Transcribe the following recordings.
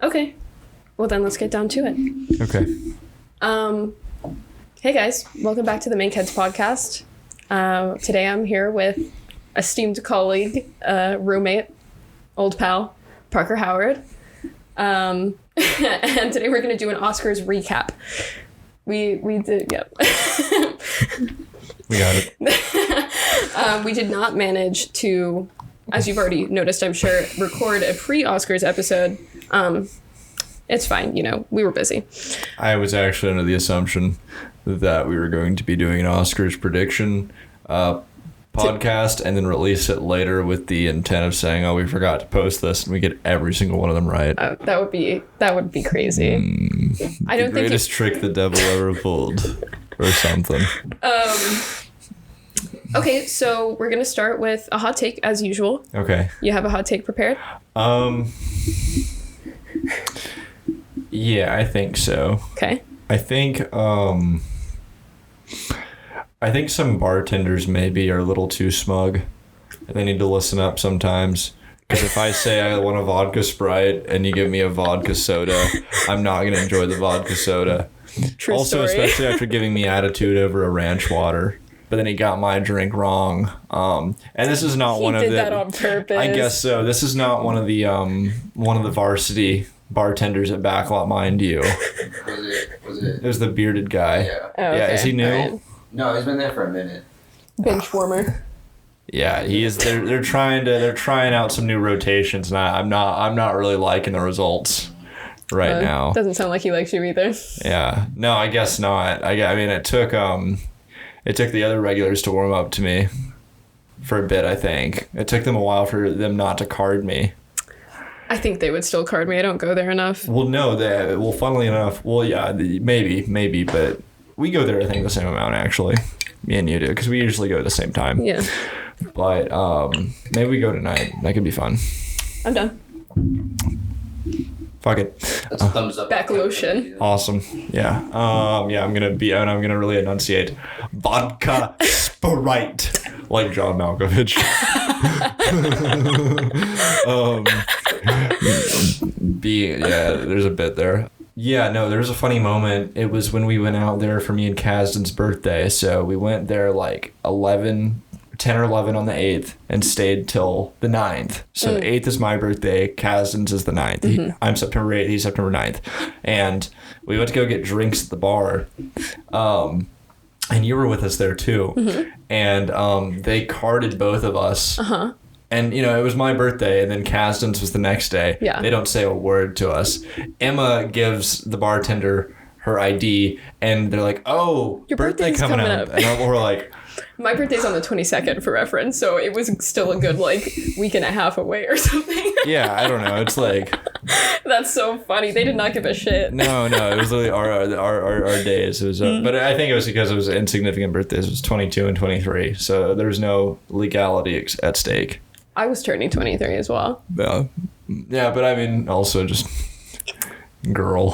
Okay. Well, then let's get down to it. Okay. Hey guys, welcome back to the Mankheads podcast. Today I'm here with esteemed colleague, roommate, old pal, Parker Howard. And today we're going to do an Oscars recap. We did, yep. We got it. We did not manage to, as you've already noticed, I'm sure, record a pre-Oscars episode. It's fine, we were busy. I was actually under the assumption that we were going to be doing an Oscars prediction podcast and then release it later with the intent of saying, oh, we forgot to post this, and we get every single one of them right. That would be crazy. I don't think the greatest trick the devil ever pulled, or something. Okay, so we're gonna start with a hot take as usual. Okay. You have a hot take prepared? Yeah, I think so. Okay. I think some bartenders maybe are a little too smug. They need to listen up sometimes. Because if I say I want a vodka Sprite and you give me a vodka soda, I'm not going to enjoy the vodka soda. True also, story. especially after giving me attitude over a ranch water. But then he got my drink wrong. And this is not one of the... He did that on purpose. I guess so. This is not one of the varsity bartenders at Backlot, mind you. Was it? It was the bearded guy. Yeah. Oh, okay. Yeah, is he new? Right. No, he's been there for a minute. Bench warmer. Yeah, he is. They're trying out some new rotations, and I'm not really liking the results right now. Doesn't sound like he likes you either. Yeah, no, I guess not. I mean, it took the other regulars to warm up to me for a bit. I think it took them a while for them not to card me. I think they would still card me. I don't go there enough. Well, no, funnily enough, yeah, maybe, but we go there, I think, the same amount, actually. Me and you do, because we usually go at the same time. Yeah. But maybe we go tonight. That could be fun. I'm done. Fuck it. That's a thumbs up. Back lotion. Awesome. Yeah. I'm gonna really enunciate vodka Sprite like John Malkovich. There's a bit there. Yeah, no, there was a funny moment. It was when we went out there for me and Kasdan's birthday. So we went there like 10 or 11 on the 8th and stayed till the 9th. So the 8th is my birthday. Kasdan's is the 9th. Mm-hmm. I'm September 8th. He's September 9th. And we went to go get drinks at the bar. And you were with us there too. Mm-hmm. And they carded both of us. Uh-huh. And, it was my birthday, and then Kasdan's was the next day. Yeah. They don't say a word to us. Emma gives the bartender her ID, and they're like, oh, your birthday coming up. And we're like... My birthday's on the 22nd for reference, so it was still a good, week and a half away or something. Yeah, I don't know. It's like... That's so funny. They did not give a shit. No, it was literally our days. It was, but I think it was because it was insignificant birthdays. It was 22 and 23, so there was no legality at stake. I was turning 23 as well. Yeah, but I mean, also just girl.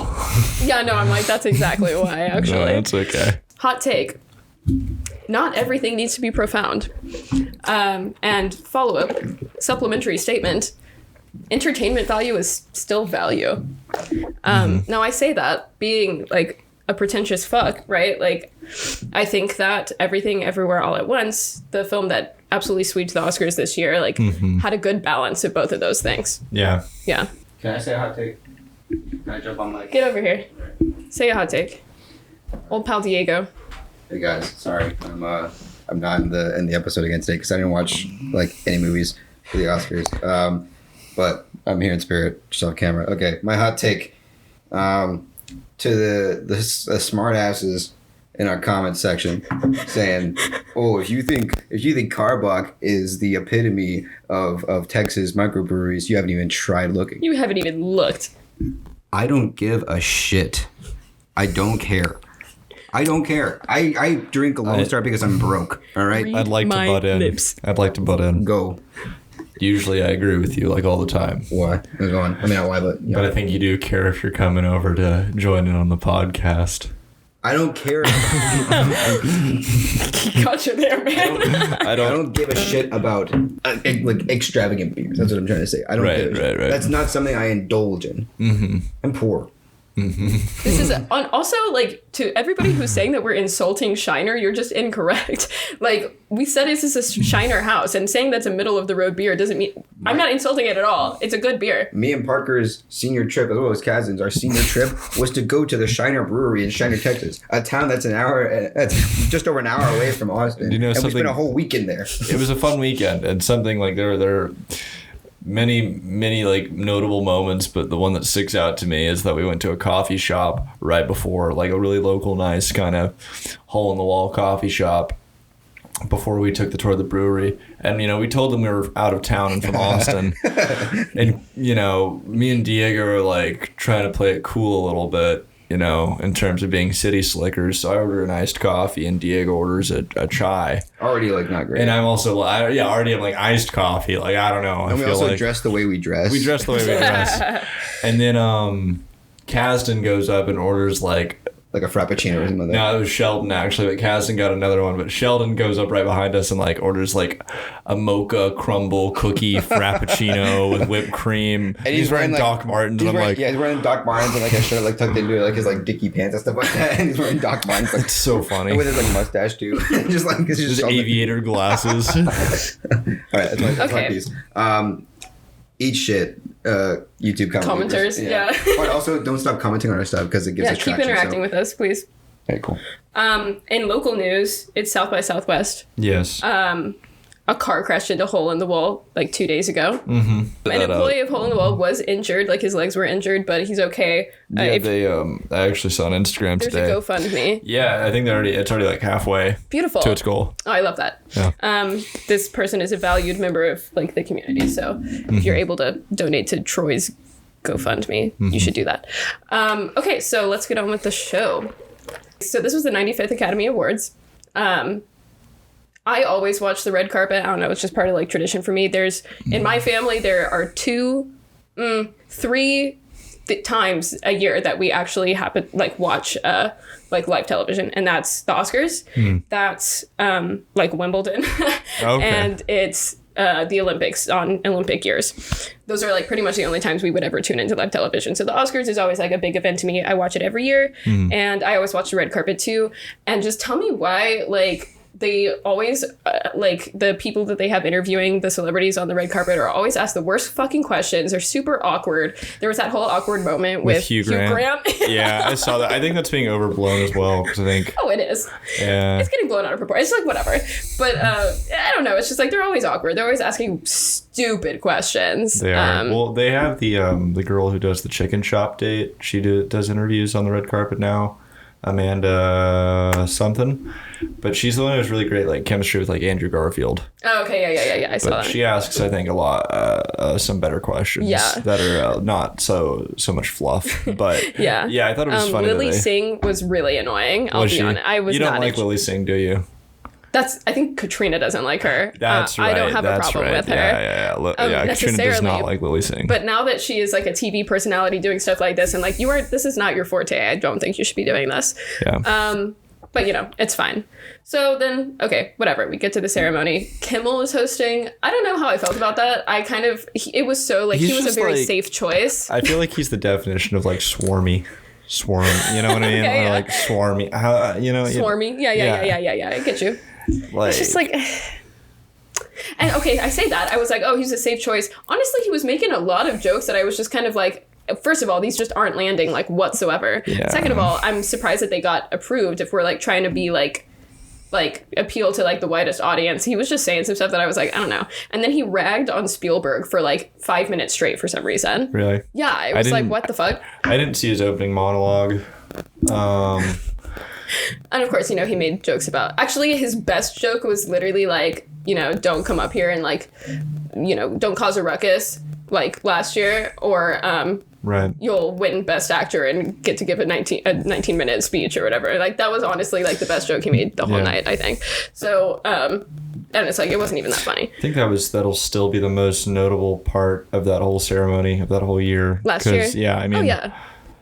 Yeah, no, I'm like, that's exactly why, actually. No, that's okay. Hot take. Not everything needs to be profound. And follow-up, supplementary statement, entertainment value is still value. Now, I say that being, a pretentious fuck, right? I think that Everything Everywhere All at Once, the film that absolutely sweeped the Oscars this year, had a good balance of both of those things. Yeah. Yeah. Can I say a hot take? Can I jump on Get over here. Say a hot take. Old pal Diego. Hey guys, sorry, I'm not in the episode again today because I didn't watch any movies for the Oscars. But I'm here in spirit, just off camera. Okay, my hot take. To the smart asses in our comment section saying, "Oh, if you think Carbach is the epitome of Texas microbreweries, you haven't even tried looking." You haven't even looked. I don't give a shit. I don't care. I drink a Lone Star because I'm broke. All right. Read I'd like to my butt in. lips. I'd like to butt in. Go. Usually I agree with you all the time. Why? Go on. I mean, not why, but yeah. But I think you do care if you're coming over to join in on the podcast. I don't care. Gotcha there, man. I I don't. don't give a shit about like extravagant beers. That's what I'm trying to say. I don't give a shit. Right. That's not something I indulge in. I'm poor. This is also like to everybody who's saying that we're insulting Shiner, you're just incorrect. Like we said, this is a Shiner house, and saying that's a middle of the road beer doesn't mean I'm not insulting it at all. It's a good beer. Me and Parker's senior trip, as well as Kazin's, our senior trip was to go to the Shiner Brewery in Shiner, Texas, a town that's that's just over an hour away from Austin. You know, and we something- spent a whole weekend there. It was a fun weekend, and something like there are many like notable moments, but the one that sticks out to me is that we went to a coffee shop right before, like a really local, nice kind of hole in the wall coffee shop before we took the tour of the brewery. And we told them we were out of town and from Austin. And me and Diego are like trying to play it cool a little bit, in terms of being city slickers. So I order an iced coffee and Diego orders a chai. Already like not great. And I'm also already I'm like iced coffee. Like, I don't know. And we feel also like dress the way we dress. we dress the way we dress. And then Kasdan goes up and orders like like a frappuccino or something like that. no, it was Sheldon actually, but Kasdan got another one. But Sheldon goes up right behind us and like orders like a mocha crumble cookie frappuccino with whipped cream. And he's wearing like, Doc Martens, and I'm like, he's wearing Doc Martens and like a shirt like tucked into like his like dicky pants and stuff like that. And he's wearing Doc Martens like it's so funny. and with his like mustache too. just like it's His just aviator glasses. All right, that's my Okay. piece. Eat shit. YouTube Commenters, yeah. But also don't stop commenting on our stuff because it gives Yeah, us keep traction. interacting with us, please. Okay, cool. In local news, it's South by Southwest. Yes. A car crashed into Hole in the Wall like 2 days ago. Mm-hmm. An employee of Hole in the Wall was injured, like his legs were injured, but he's okay. I actually saw on Instagram There's today. a GoFundMe. Yeah, I think it's already like halfway Beautiful. to its goal. Oh, I love that. Yeah. This person is a valued member of like the community, so if you're able to donate to Troy's GoFundMe, you should do that. Okay, so let's get on with the show. So this was the 95th Academy Awards. I always watch the red carpet. I don't know. It's just part of like tradition for me. In my family, there are three times a year that we actually watch like live television, and that's the Oscars. That's like Wimbledon, Okay. and it's the Olympics on Olympic years. Those are like pretty much the only times we would ever tune into live television. So the Oscars is always like a big event to me. I watch it every year, and I always watch the red carpet too. And just tell me why, like, they always, like, the people that they have interviewing the celebrities on the red carpet are always asked the worst fucking questions. They're super awkward. There was that whole awkward moment with Hugh Grant. Yeah, I saw that. I think that's being overblown as well, because I think... Oh, it is. Yeah. It's getting blown out of proportion. It's like, whatever. But I don't know. It's just like they're always awkward. They're always asking stupid questions. They are. Well, they have the girl who does the chicken shop date. She does interviews on the red carpet now. Amanda something. But she's the one who's really great, like, chemistry with, like, Andrew Garfield. Oh, okay. Yeah. I saw But that. she asks, I think, a lot, some better questions. Yeah. That are not so much fluff. But, Yeah. Yeah, I thought it was funny that Lily they... Singh was really annoying. I'll be honest. I was You don't not like Lily Singh, do you? I think Katrina doesn't like her. That's right. I don't have a That's problem right. with her. Yeah. Katrina does necessarily. not like Lily Singh. But now that she is like a TV personality doing stuff like this, and like this is not your forte. I don't think you should be doing this. Yeah. But it's fine. So then, okay, whatever. We get to the ceremony. Kimmel was hosting. I don't know how I felt about that. It was so like, He's he was a just, very like- safe choice. I feel like he's the definition of like swarmy. Swarm, you know what I mean? Okay, Or yeah. like swarmy. How, Swarmy. Yeah. I get you. Like, It's just like, and okay, I say that. I was like, oh, he's a safe choice. Honestly, he was making a lot of jokes that I was just kind of like, first of all, these just aren't landing like whatsoever. Yeah. Second of all, I'm surprised that they got approved if we're like trying to be like appeal to like the widest audience. He was just saying some stuff that I was like, I don't know. And then he ragged on Spielberg for like 5 minutes straight for some reason. really? Yeah, I was like, what the fuck? I didn't see his opening monologue. And of course, he made jokes about... Actually, his best joke was literally like, don't come up here and like, don't cause a ruckus like last year, or Right. you'll win Best Actor and get to give a 19-minute speech or whatever. Like, that was honestly like the best joke he made the whole Yeah. night, I think. So, and it's like, it wasn't even that funny. I think that'll still be the most notable part of that whole ceremony, of that whole year. Last year? 'Cause, yeah, I mean... Oh, yeah.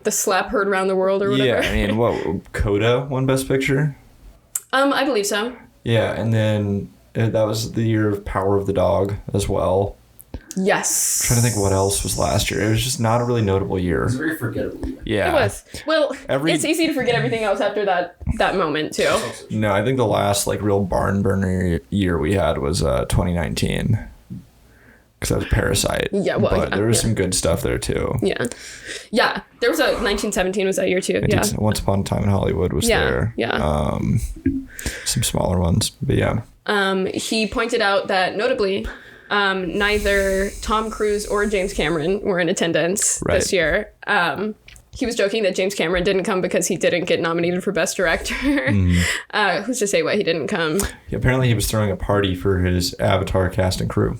the slap heard around the world or whatever. Yeah, I mean, what, Coda won Best Picture? I believe so. Yeah, and then that was the year of Power of the Dog as well. Yes. I'm trying to think what else was last year. It was just not a really notable year. It was very forgettable. Yeah. It was. Well, it's easy to forget everything else after that moment, too. No, I think the last like real barn burner year we had was 2019. Because that was Parasite. Yeah, well, but there was some good stuff there, too. Yeah. Yeah. There was 1917 was that year, too. Yeah. Once Upon a Time in Hollywood was there. Yeah. Some smaller ones, but yeah. He pointed out that, notably, neither Tom Cruise or James Cameron were in attendance this year. He was joking that James Cameron didn't come because he didn't get nominated for Best Director. Who's to say why he didn't come? Yeah, apparently he was throwing a party for his Avatar cast and crew.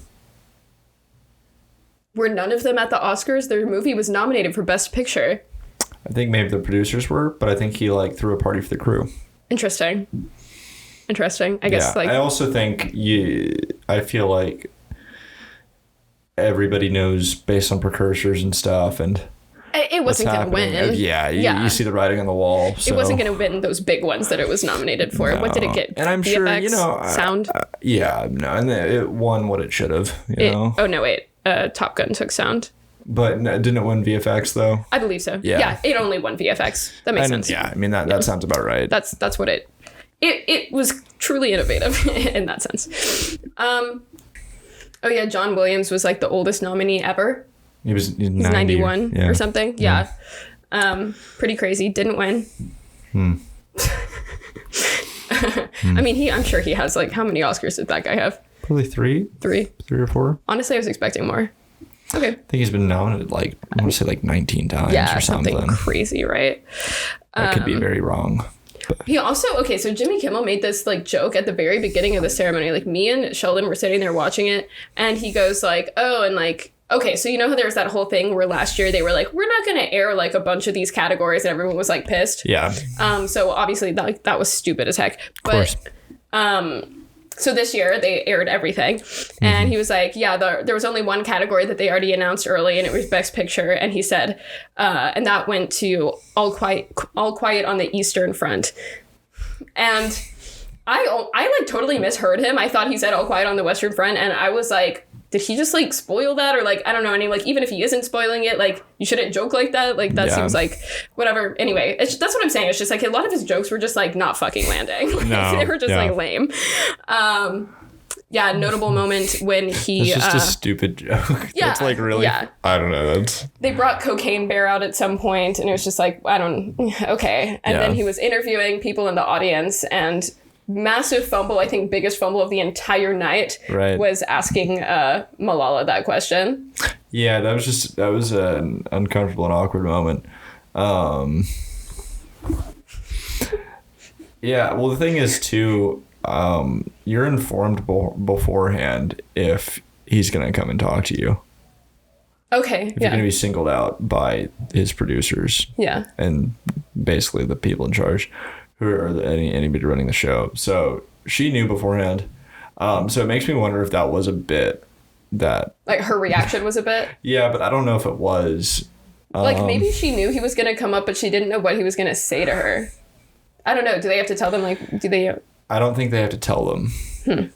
Were none of them at the Oscars? Their movie was nominated for Best Picture. I think maybe the producers were, but I think he like threw a party for the crew. Interesting. I guess I also think I feel like everybody knows based on precursors and stuff, and it wasn't going to win. You see the writing on the wall. So. It wasn't going to win those big ones that it was nominated for. No. What did it get? And I'm VFX, sure, sound? And it won what it should have, you know? Oh, no, wait. Top Gun took sound. But didn't it win VFX, though? I believe so. Yeah, it only won VFX. That makes sense. Yeah, I mean, that sounds about right. That's what it was truly innovative in that sense. John Williams was like the oldest nominee ever. He's 91 or something. Yeah. Pretty crazy. Didn't win. I mean, I'm sure he has like, how many Oscars did that guy have? Probably 3 or 4. Honestly, I was expecting more. Okay. I think he's been nominated like, I want to say like 19 times or something. Crazy, right? I could be very wrong. But. He also, so Jimmy Kimmel made this like joke at the very beginning of the ceremony. Like me and Sheldon were sitting there watching it, and he goes like, oh, and like, okay, so you know how there's that whole thing where last year they were like, we're not going to air like a bunch of these categories, and everyone was like pissed. Yeah. So obviously that was stupid as heck. But, of course. So this year they aired everything, and he was like, yeah, there was only one category that they already announced early, and it was Best Picture. And he said, and that went to All Quiet on the Eastern Front. And I like totally misheard him. I thought he said All Quiet on the Western Front, and I was like, did he just like spoil that? Or like, I don't know. And like, even if he isn't spoiling it, like you shouldn't joke like that. Like that seems like whatever. Anyway, that's what I'm saying. It's just like a lot of his jokes were just like not fucking landing. They were just like lame. Notable moment when he... It's just a stupid joke. Yeah. It's like really... Yeah. I don't know. They brought Cocaine Bear out at some point, and it was just like, okay. And then he was interviewing people in the audience, and massive fumble, I think biggest fumble of the entire night, was asking Malala that question. Yeah, that was an uncomfortable and awkward moment. Well, the thing is, too... you're informed beforehand if he's going to come and talk to you. Okay. If you're going to be singled out by his producers. Yeah. And basically the people in charge who are anybody running the show. So she knew beforehand. So it makes me wonder if that was a bit that... Like her reaction was a bit? Yeah, but I don't know if it was. Like maybe she knew he was going to come up, but she didn't know what he was going to say to her. I don't know. Do they have to tell them? Like, do they... I don't think they have to tell them.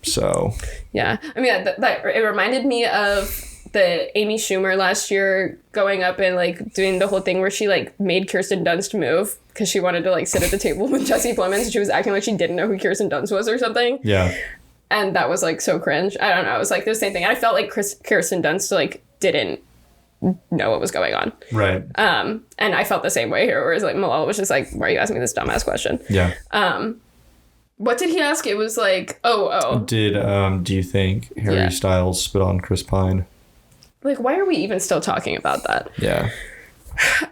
So. Yeah. I mean, that it reminded me of the Amy Schumer last year going up and like doing the whole thing where she like made Kirsten Dunst move because she wanted to like sit at the table with Jesse Plemons. She was acting like she didn't know who Kirsten Dunst was or something. Yeah. And that was like so cringe. I don't know. It was like the same thing. I felt like Kirsten Dunst like didn't know what was going on. Right. And I felt the same way here, whereas like Malala was just like, why are you asking me this dumbass question? Yeah. What did he ask? It was like, do you think Harry Styles spit on Chris Pine? Like, why are we even still talking about that? Yeah.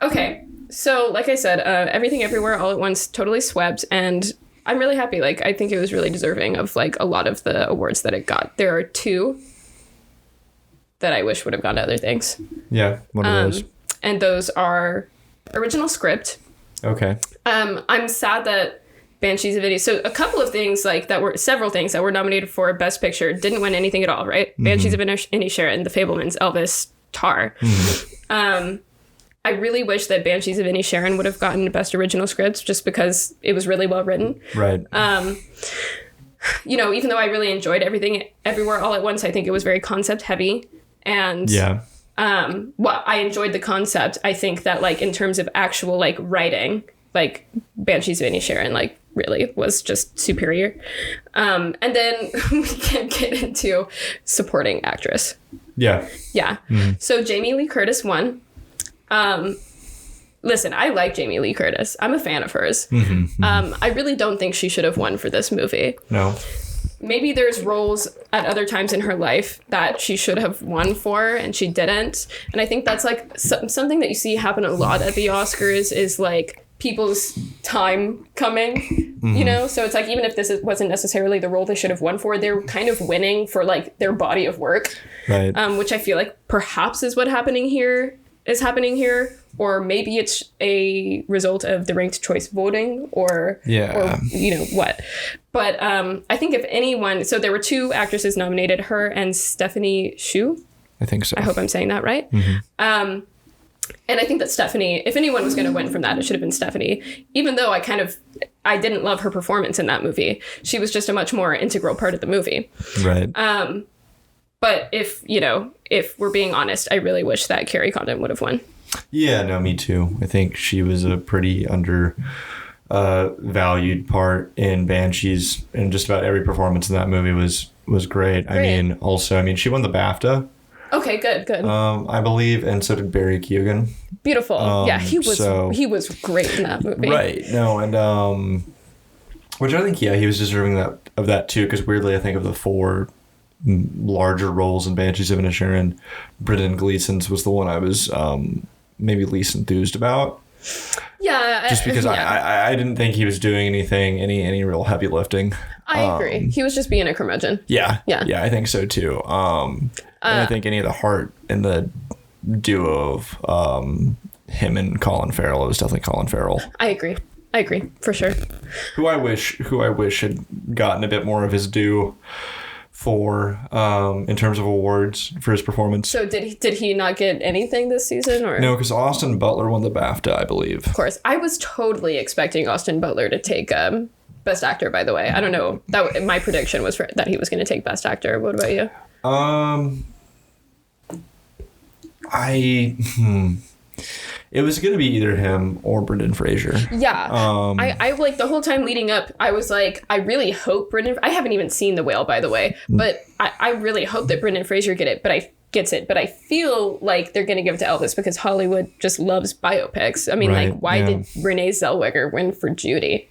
Okay. So, like I said, Everything Everywhere All at Once totally swept, and I'm really happy. Like, I think it was really deserving of like a lot of the awards that it got. There are 2 that I wish would have gone to other things. Yeah, one of those. And those are original script. Okay. I'm sad that Banshees of Inisherin. So a couple of things several things that were nominated for Best Picture didn't win anything at all, right? Mm-hmm. Banshees of Inisherin, The Fabelmans, Elvis, Tar. Mm-hmm. I really wish that Banshees of Inisherin would have gotten Best Original Script just because it was really well written. Right. You know, even though I really enjoyed Everything Everywhere All at Once, I think it was very concept heavy. And well, I enjoyed the concept. I think that like in terms of actual like writing, like Banshees of Inisherin like really was just superior. And then we can get into supporting actress. Yeah. Yeah. So Jamie Lee Curtis won. Listen, I like Jamie Lee Curtis. I'm a fan of hers. I really don't think she should have won for this movie. No. Maybe there's roles at other times in her life that she should have won for and she didn't. And I think that's like something that you see happen a lot at the Oscars is like people's time coming, you know? So it's like, even if this wasn't necessarily the role they should have won for, they're kind of winning for like their body of work. Right. Which I feel like perhaps is happening here. Or maybe it's a result of the ranked choice voting or you know what. But I think if anyone, so there were 2 actresses nominated, her and Stephanie Hsu. I think so. I hope I'm saying that right. And I think that Stephanie, if anyone was going to win from that, it should have been Stephanie, even though I didn't love her performance in that movie. She was just a much more integral part of the movie. Right. But if we're being honest, I really wish that Carrie Condon would have won. Yeah, no, me too. I think she was a pretty valued part in Banshees, and just about every performance in that movie was great. I mean, she won the BAFTA. Okay, good. I believe, and so did Barry Keoghan. Beautiful. Yeah, he was great in that movie. Right. No, and which I think he was deserving of that too, because weirdly I think of the 4 larger roles in Banshees of Inisherin, Brendan Gleeson's was the one I was maybe least enthused about. Yeah, just because I didn't think he was doing any real heavy lifting. I agree. He was just being a curmudgeon. Yeah, I think so too. And I think any of the heart in the duo of him and Colin Farrell, it was definitely Colin Farrell. I agree for sure. Who I wish had gotten a bit more of his due for in terms of awards for his performance. So did he not get anything this season, or no? Because Austin Butler won the BAFTA, I believe. Of course, I was totally expecting Austin Butler to take Best Actor. By the way, I don't know, that my prediction was that he was going to take Best Actor. What about you? It was going to be either him or Brendan Fraser. Yeah. I like the whole time leading up, I was like, I really hope I haven't even seen The Whale, by the way, but I really hope that Brendan Fraser gets it. But I feel like they're going to give it to Elvis because Hollywood just loves biopics. I mean, like, why did Renee Zellweger win for Judy?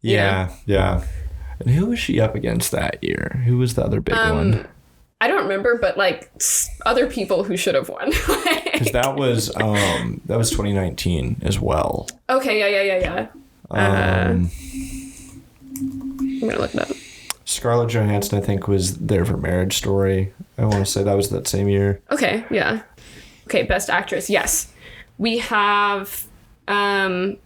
Yeah. And who was she up against that year? Who was the other big one? I don't remember, but like other people who should have won. Because that was 2019 as well. Okay, yeah. I'm gonna look it up. Scarlett Johansson, I think, was there for Marriage Story. I want to say that was that same year. Okay, yeah. Okay, Best Actress. Yes, we have. Cynthia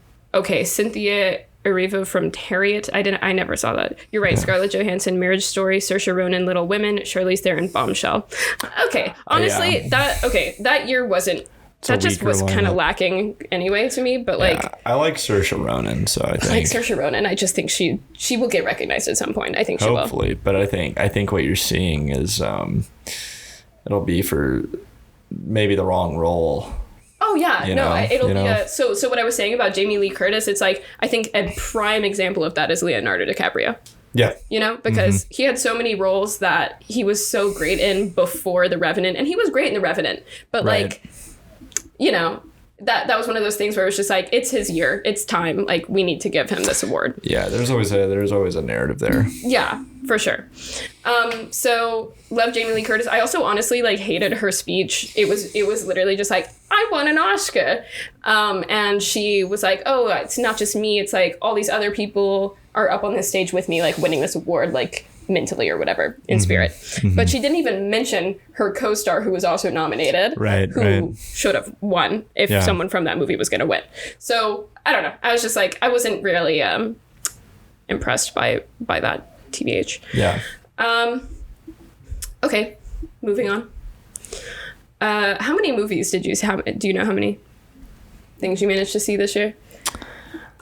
Erivo from Harriet. I never saw that. You're right. Yeah. Scarlett Johansson, Marriage Story, Saoirse Ronan, Little Women, Charlize Theron, Bombshell. Okay, honestly, that year wasn't. That just was kind of lacking anyway to me. But I like Saoirse Ronan, so I think. I like Saoirse Ronan. I just think she will get recognized at some point. I think she will. Hopefully, but I think what you're seeing is it'll be for maybe the wrong role. Oh yeah, it'll be so what I was saying about Jamie Lee Curtis, it's like I think a prime example of that is Leonardo DiCaprio. Yeah. Because he had so many roles that he was so great in before The Revenant, and he was great in The Revenant, but that was one of those things where it was just like, it's his year, it's time, like we need to give him this award. Yeah, there's always a narrative there. Yeah, for sure. So love Jamie Lee Curtis. I also honestly hated her speech. It was literally just like, I won an Oscar. And she was like, oh, it's not just me. It's like all these other people are up on this stage with me, winning this award, mentally or whatever in spirit. Mm-hmm. But she didn't even mention her co-star who was also nominated, who should have won if someone from that movie was going to win. So I don't know. I was just I wasn't really impressed by that, TBH. Yeah. Okay, moving on. How many movies did you have? Do you know how many? things you managed to see this year?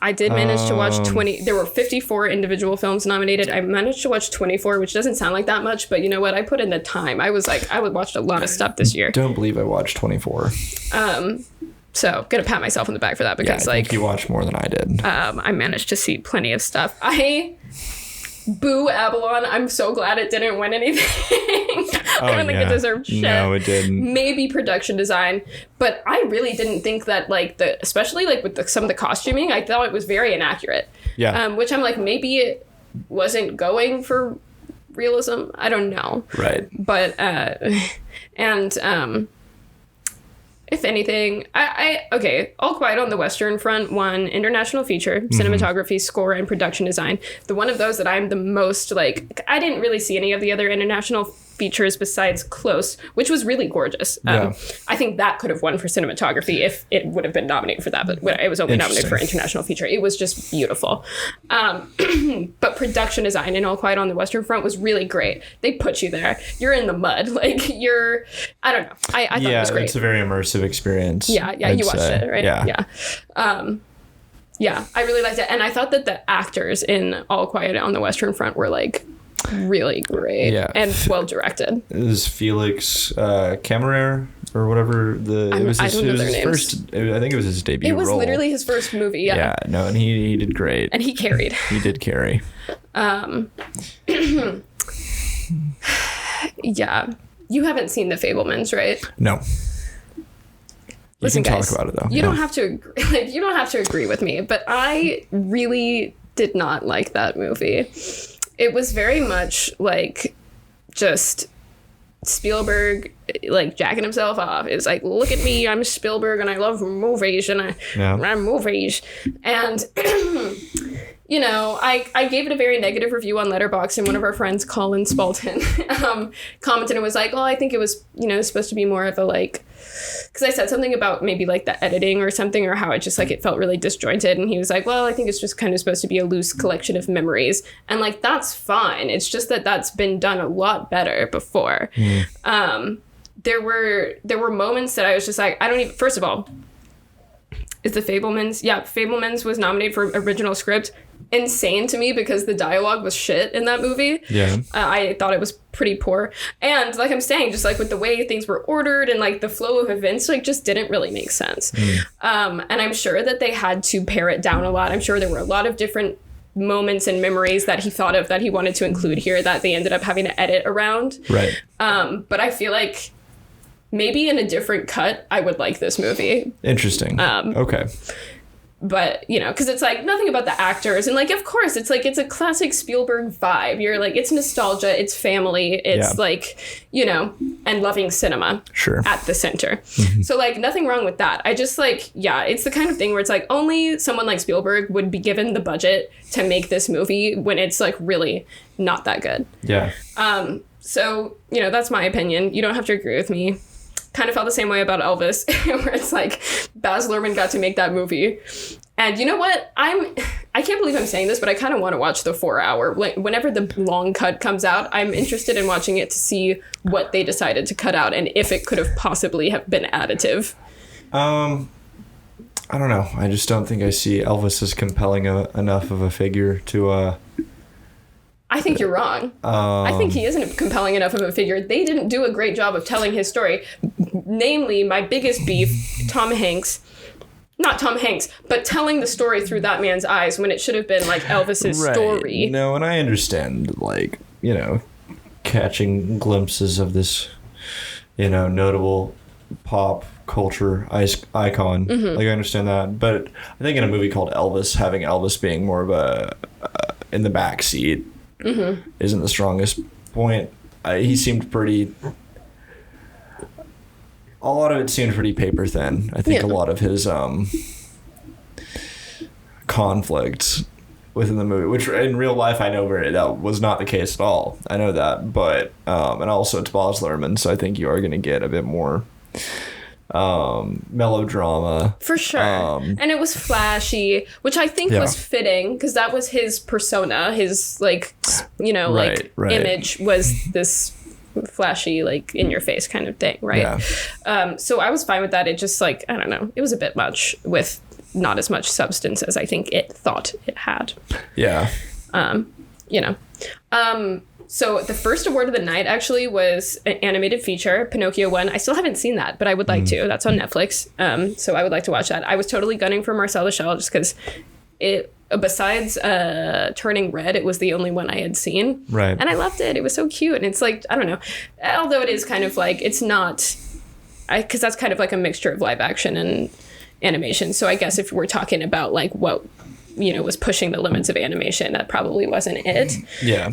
I did manage to watch 20. There were 54 individual films nominated. I managed to watch 24, which doesn't sound like that much, but you know what? I put in the time. I was like, I would watch a lot of stuff this year. Don't believe I watched 24. So gonna pat myself on the back for that because I think you watched more than I did. I managed to see plenty of stuff. Boo Avalon. I'm so glad it didn't win anything. I don't think it deserved shit. No, it didn't. Maybe production design, but I really didn't think that especially with some of the costuming, I thought it was very inaccurate. Yeah. Which I'm like, maybe it wasn't going for realism. I don't know. Right. But if anything, okay, All Quiet on the Western Front won International Feature, Cinematography, Score, and Production Design. The one of those that I'm the most, I didn't really see any of the other international features besides Close, which was really gorgeous. I think that could have won for cinematography if it would have been nominated for that, but it was only nominated for international feature. It was just beautiful. But production design in All Quiet on the Western Front was really great. They put you there. You're in the mud. I don't know. I thought it was great. It's a very immersive experience. Yeah, you watched it, right? Yeah. I really liked it. And I thought that the actors in All Quiet on the Western Front were really great and well directed. It was Felix Cameraer or whatever. I don't know their names. First, I think it was his debut role. It was literally his first movie. Yeah, no, and he did great. And he carried. He did carry. Yeah. You haven't seen The Fabelmans, right? No. Listen, you can guys, talk about it though. You don't have to agree, you don't have to agree with me, but I really did not like that movie. It was very much just Spielberg jacking himself off. It's like, look at me, I'm Spielberg and I love movies and I'm movies. And I gave it a very negative review on Letterboxd, and one of our friends, Colin Spalton, commented and was like, well, I think it was, supposed to be more of a because I said something about maybe the editing or something, or how it just it felt really disjointed. And he was like, well, I think it's just kind of supposed to be a loose collection of memories. And that's fine. It's just that's been done a lot better before. There were moments that I was just like, I don't even, first of all, is The Fabelmans? Yeah, Fabelmans was nominated for original script. Insane to me because the dialogue was shit in that movie. Yeah. I thought it was pretty poor. And like I'm saying, just with the way things were ordered and the flow of events, just didn't really make sense. And I'm sure that they had to pare it down a lot. I'm sure there were a lot of different moments and memories that he thought of that he wanted to include here that they ended up having to edit around. Right. But I feel like maybe in a different cut, I would like this movie. Interesting. Okay. But, because it's nothing about the actors. And of course, it's it's a classic Spielberg vibe. You're it's nostalgia, it's family, it's and loving cinema at the center. So nothing wrong with that. I just it's the kind of thing where it's only someone like Spielberg would be given the budget to make this movie when it's really not that good. Yeah. So, that's my opinion. You don't have to agree with me. Kind of felt the same way about Elvis, where it's Baz Luhrmann got to make that movie. And you know what? I can't believe I'm saying this, but I kind of want to watch the 4-hour. Whenever the long cut comes out, I'm interested in watching it to see what they decided to cut out and if it could have possibly have been additive. I don't know. I just don't think I see Elvis as compelling enough of a figure to... I think you're wrong. I think he isn't compelling enough of a figure. They didn't do a great job of telling his story. Namely, my biggest beef, Tom Hanks. Not Tom Hanks, but telling the story through that man's eyes when it should have been Elvis's story. No, and I understand, catching glimpses of this, notable pop culture icon. I understand that. But I think in a movie called Elvis, having Elvis being more of a in the back seat isn't the strongest point. He seemed pretty... A lot of it seemed pretty paper thin. I think a lot of his conflict within the movie, which in real life I know that was not the case at all. I know that, but and also it's Baz Luhrmann, so I think you are going to get a bit more melodrama for sure. And it was flashy, which I think was fitting because that was his persona. His image was this flashy, like in your face kind of thing, right? Yeah. So I was fine with that. It just like, I don't know, it was a bit much with not as much substance as I think it thought it had. Yeah. You know. So the first award of the night actually was an animated feature, Pinocchio won. I still haven't seen that, but I would like to. That's on Netflix. So I would like to watch that. I was totally gunning for Marcel the Shell just because it, besides Turning Red, it was the only one I had seen. Right. And I loved it. It was so cute. And it's like, I don't know, although it is kind of like, it's not, because that's kind of like a mixture of live action and animation. So I guess if we're talking about like what, you know, was pushing the limits of animation, that probably wasn't it. Yeah.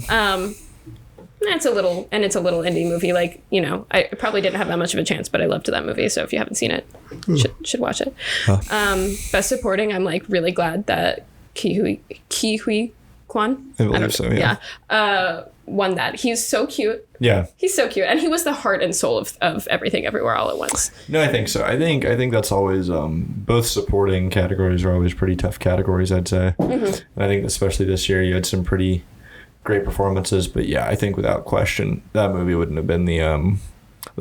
It's a little indie movie. Like, you know, I probably didn't have that much of a chance, but I loved that movie. So if you haven't seen it, should watch it. Best supporting, I'm like really glad that Ki Hui Kwan. I believe so. Yeah. Won that. He's so cute. Yeah. He's so cute, and he was the heart and soul of Everything Everywhere All at Once. No, I think so. I think that's always both supporting categories are always pretty tough categories, I'd say. And I think especially this year you had some pretty great performances, but yeah, I think without question that movie wouldn't have been the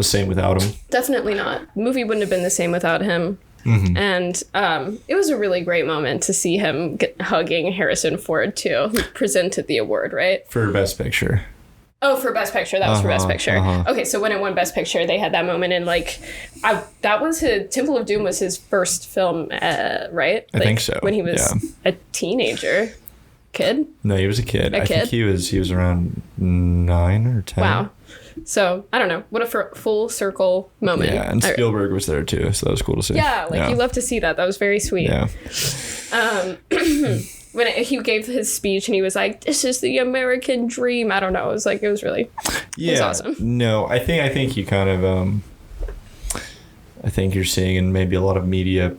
same without him. Definitely not. The movie wouldn't have been the same without him. And it was a really great moment to see him hugging Harrison Ford too, who presented the award, right? For Best Picture. Oh, for Best Picture. That was for Best Picture. Okay, so when it won Best Picture, they had that moment, and like, that was Temple of Doom was his first film, right? I think so. When he was a teenager. Kid? No, he was a kid. I think he was around 9 or 10. Wow. So, I don't know. What a full circle moment. Yeah, and Spielberg was there too, so that was cool to see. Yeah, like you love to see that. That was very sweet. Yeah. When he gave his speech and he was like, "This is the American dream." I don't know. It was really it was awesome. No, I think you kind of I think you're seeing in maybe a lot of media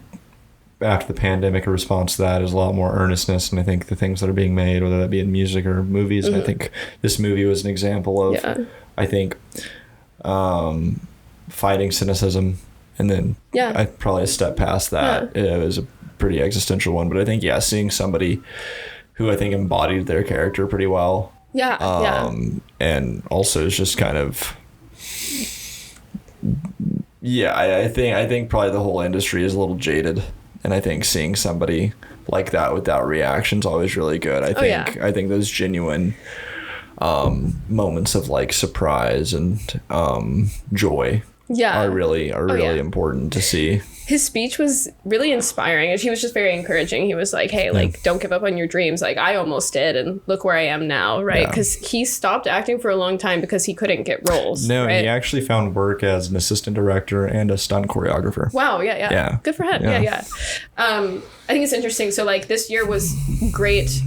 after the pandemic, a response to that is a lot more earnestness, and I think the things that are being made, whether that be in music or movies, and I think this movie was an example of, I think, fighting cynicism, and then I probably a step past that. It was a pretty existential one, but I think seeing somebody who I think embodied their character pretty well, and also is just kind of. Yeah, I think probably the whole industry is a little jaded. And I think seeing somebody like that with that reaction is always really good. I think those genuine moments of like surprise and joy are really important to see. His speech was really inspiring, and he was just very encouraging. He was like, "Hey, like, don't give up on your dreams. Like, I almost did, and look where I am now." Right? Because he stopped acting for a long time because he couldn't get roles. No, right? He actually found work as an assistant director and a stunt choreographer. Wow. Yeah. Good for him. Yeah. I think it's interesting. So, like, this year was great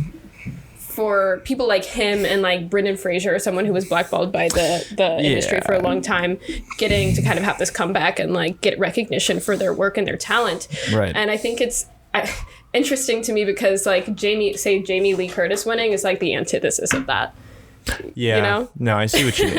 for people like him and like Brendan Fraser, someone who was blackballed by the industry for a long time, getting to kind of have this comeback and like get recognition for their work and their talent. Right. And I think it's interesting to me because like Jamie Lee Curtis winning is like the antithesis of that. Yeah. You know? No, I see what you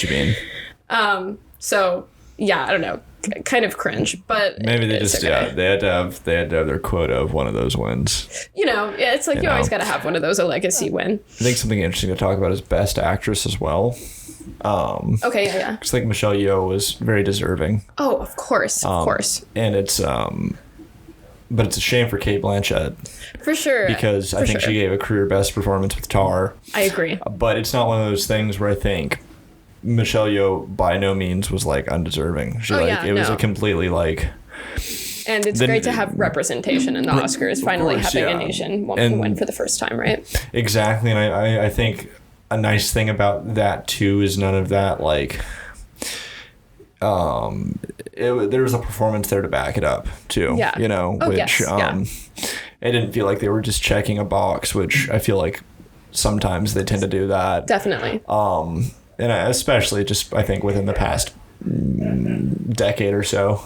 mean. So yeah, I don't know. Kind of cringe, but maybe they just they had to have their quota of one of those wins. You know, it's like you always got to have one of those, a legacy win. I think something interesting to talk about is Best Actress as well. Okay, yeah. Because like Michelle Yeoh was very deserving. Oh, of course. And it's but it's a shame for Cate Blanchett. For sure. Because I think she gave a career best performance with Tar. I agree. But it's not one of those things where I think Michelle Yeoh by no means was like undeserving. She was a completely like. And it's great to have representation in the Oscars. Finally having a nation win for the first time, right? Exactly, and I think a nice thing about that too is none of that like. There was a performance there to back it up too. Yeah. You know, which it didn't feel like they were just checking a box, which I feel like sometimes they tend to do that. Definitely. And especially just, I think, within the past decade or so,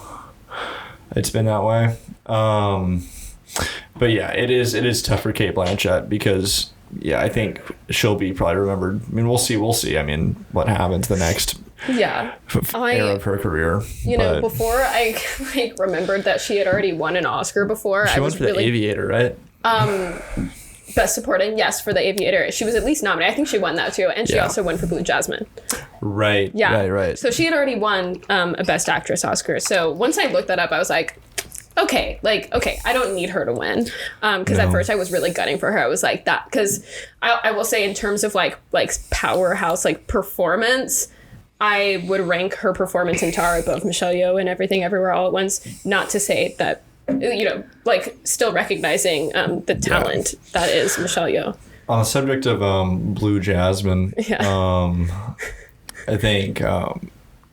it's been that way. But yeah, it is tough for Cate Blanchett because, I think she'll be probably remembered. I mean, we'll see. I mean, what happens the next era of her career. Before I remembered that she had already won an Oscar before. She won for The Aviator, right? Best Supporting, yes, for The Aviator. She was at least nominated. I think she won that too, and she also won for Blue Jasmine. Right. Yeah. Right. So she had already won a Best Actress Oscar. So once I looked that up, I was like, okay, I don't need her to win. Because at first I was really gunning for her. I was like that, because I will say in terms of like powerhouse, like performance, I would rank her performance in Tar above Michelle Yeoh and Everything Everywhere All at Once. Not to say that, like still recognizing the talent that is Michelle Yeoh. On the subject of Blue Jasmine, I think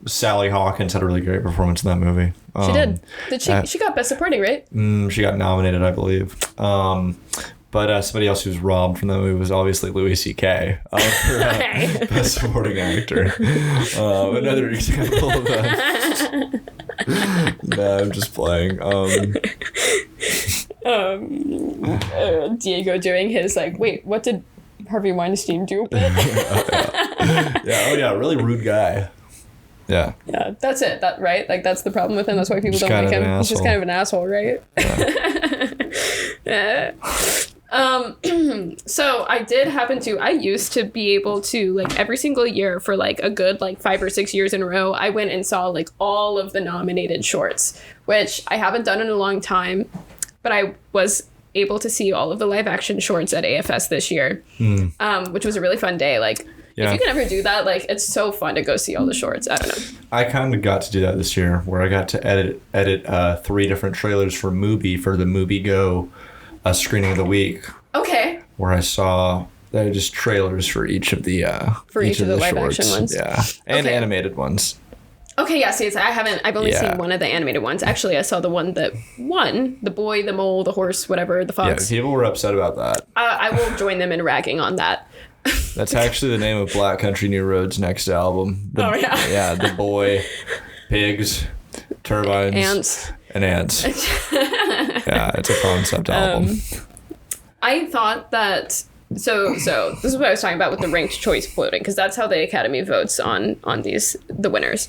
Sally Hawkins had a really great performance in that movie. She did. She got Best Supporting, right? She got nominated, I believe. But somebody else who's robbed from that movie was obviously Louis C.K. For Best Supporting Actor. Another example of that. No, I'm just playing. Diego doing his like, wait, what did Harvey Weinstein do? Really rude guy. Yeah. Yeah, that's it. That right? Like that's the problem with him. That's why people don't like him. He's just kind of an asshole, right? Yeah. So I used to be able to like every single year for like a good like 5 or 6 years in a row, I went and saw like all of the nominated shorts, which I haven't done in a long time, but I was able to see all of the live action shorts at AFS this year, which was a really fun day. Like if you can ever do that, like it's so fun to go see all the shorts. I don't know. I kind of got to do that this year, where I got to edit 3 different trailers for Mubi for the Mubi Go screening of the week. Okay. Where I saw they're just trailers for each of the live shorts. action ones. Yeah, and animated ones. Okay, yeah. See, I've only seen one of the animated ones. Actually, I saw the one that won: the boy, the mole, the horse, whatever, the fox. Yeah, people were upset about that. I will join them in ragging on that. That's actually the name of Black Country New Road's next album. Yeah, the boy, pigs, turbines, and ants. Yeah, it's a concept album. I thought that so this is what I was talking about with the ranked choice voting, because that's how the Academy votes on the winners.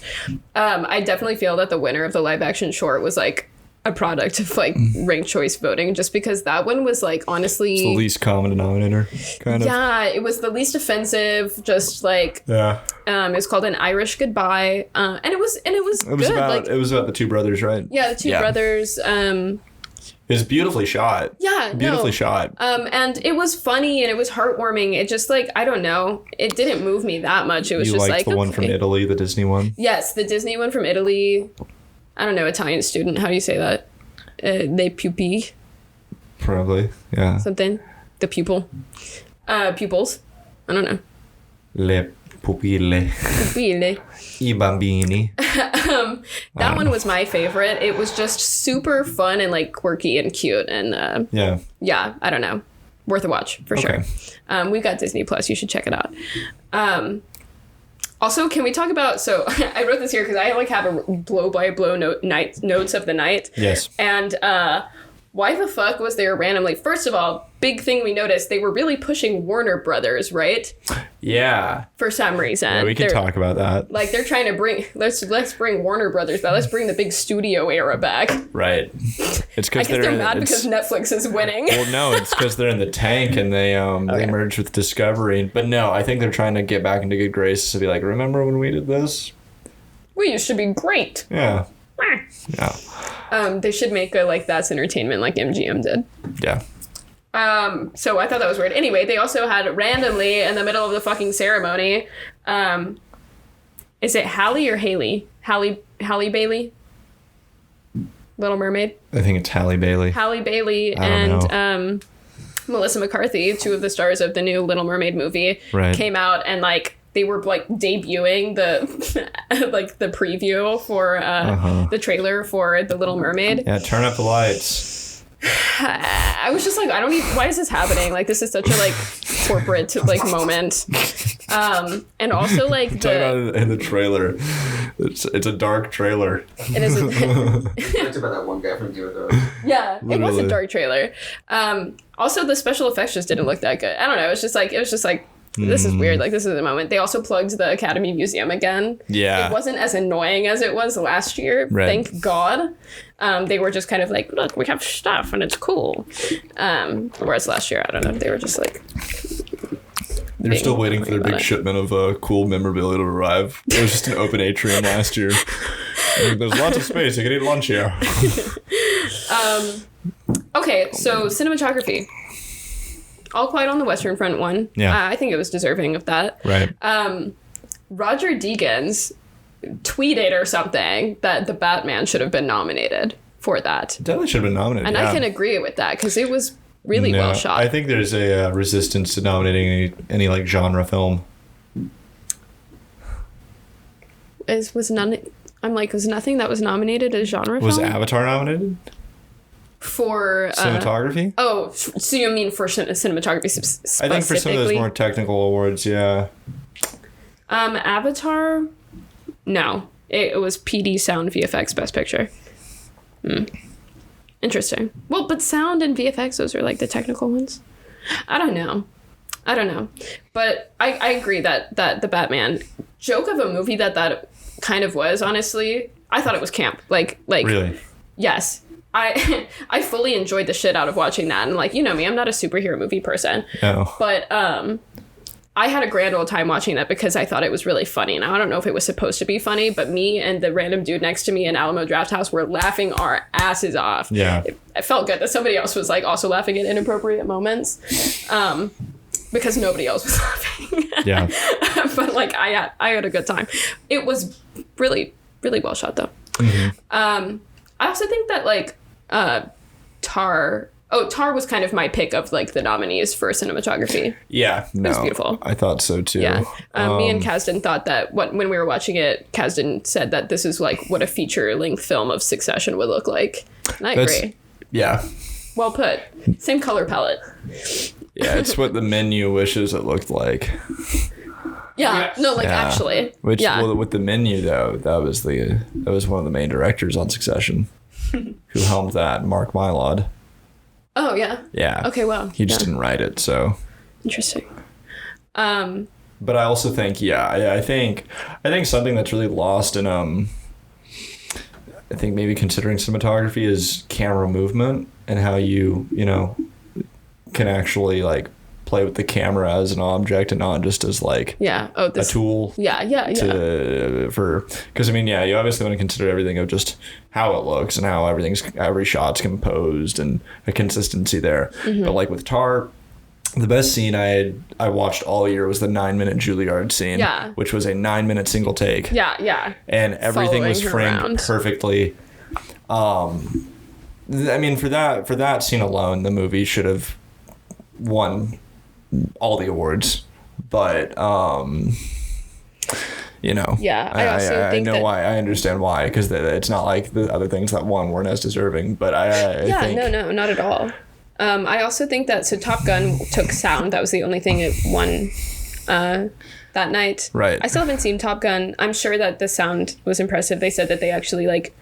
I definitely feel that the winner of the live action short was like a product of like ranked choice voting, just because that one was like honestly it's the least common denominator, kind of. Yeah, it was the least offensive. Just like it was called An Irish Goodbye, and it was good. It was about the 2 brothers, right? Yeah, the 2 brothers. It was beautifully shot. Yeah, beautifully shot. And it was funny and it was heartwarming. It just like, I don't know, it didn't move me that much. It was just like the one from Italy, the Disney one. Yes, the Disney one from Italy. I don't know, Italian student. How do you say that? Les pupilles. Probably, yeah. Something. The pupil. Pupils. I don't know. Le pupille. Pupille. I bambini. That one was my favorite. It was just super fun and like quirky and cute, and yeah, I don't know, worth a watch for sure. We've got Disney Plus. You should check it out. Also, can we talk about? So I wrote this here because I like have a blow by blow notes of the night. Yes. And why the fuck was there randomly? First of all, big thing we noticed, they were really pushing Warner Brothers, right? Yeah. For some reason. Yeah, we can talk about that. Like they're trying to bring let's bring Warner Brothers back. Let's bring the big studio era back. Right. It's because they're mad because Netflix is winning. Well, no, it's because they're in the tank and they merged with Discovery. But no, I think they're trying to get back into good graces to be like, remember when we did this? We used to be great. Yeah. Yeah. They should make a like That's Entertainment like MGM did. Yeah. So I thought that was weird. Anyway, they also had randomly in the middle of the fucking ceremony, is it Halle or Haley? Halle Bailey? Little Mermaid? I think it's Halle Bailey. Halle Bailey and Melissa McCarthy, 2 of the stars of the new Little Mermaid movie, came out and like they were like debuting the like the preview for the trailer for The Little Mermaid. Yeah, turn up the lights. I was just like, why is this happening? Like, this is such a like corporate like moment. And also like in the trailer, it's a dark trailer. It is. It's about that one guy from Game of Thrones. Yeah, literally. It was a dark trailer. Also, the special effects just didn't look that good. I don't know. It was just like this is weird. Like, this is the moment. They also plugged the Academy Museum again. Yeah. It wasn't as annoying as it was last year. Right. Thank God. They were just kind of like, look, we have stuff and it's cool. Whereas last year, I don't know. They were just like... They're still waiting for their big it. shipment of cool memorabilia to arrive. It was just an open atrium last year. Like, there's lots of space. You can eat lunch here. Okay, so cinematography. All Quiet on the Western Front won. Yeah. I think it was deserving of that. Right. Roger Deakins tweeted or something that The Batman should have been nominated for that. Definitely should have been nominated. And yeah. I can agree with that because it was really well shot. I think there's a resistance to nominating any like genre film. Was nothing that was nominated as genre Was film? Avatar nominated? For Cinematography? Oh, so you mean for cinematography specifically? I think for some of those more technical awards, yeah. Avatar? No. It was PD, sound, VFX, best picture. Interesting. Well, but sound and VFX, those are like the technical ones. I don't know. But I agree that the Batman joke of a movie that kind of was, honestly, I thought it was camp. Like Really? Yes. I fully enjoyed the shit out of watching that. And like, you know me, I'm not a superhero movie person. No. But I had a grand old time watching that because I thought it was really funny. Now, I don't know if it was supposed to be funny, but me and the random dude next to me in Alamo Drafthouse were laughing our asses off. Yeah. It felt good that somebody else was like also laughing at inappropriate moments. Because nobody else was laughing. Yeah. But like I had a good time. It was really, really well shot though. Mm-hmm. I also think that like Tar was kind of my pick of like the nominees for cinematography. Yeah. No. It was beautiful. I thought so too. Yeah. Me and Kasdan thought that when we were watching it, Kasdan said that this is like what a feature-length film of Succession would look like. And I agree. Yeah. Well put. Same color palette. Yeah, it's what the menu wishes it looked like. Yeah. No, like Yeah. actually. Which, yeah. well, with the menu though, that was one of the main directors on Succession, who helmed that, Mark Mylod. Oh yeah. Yeah. Okay. Well. He just didn't write it, so. Interesting. But I also think, I think something that's really lost in I think maybe considering cinematography is camera movement and how you can actually like play with the camera as an object and not just as like a tool. Yeah. Because I mean, you obviously want to consider everything of just how it looks and how every shot's composed and a consistency there. Mm-hmm. But like with Tar, the best scene I watched all year was the 9-minute Juilliard scene, which was a 9-minute single take. Yeah. And everything was Following her framed around. perfectly. I mean, for that scene alone, the movie should have won all the awards. But Yeah, I also think know that, why. I understand why, because it's not like the other things that won weren't as deserving. But I think, no, not at all. I also think that Top Gun took sound. That was the only thing it won that night. Right. I still haven't seen Top Gun. I'm sure that the sound was impressive. They said that they actually like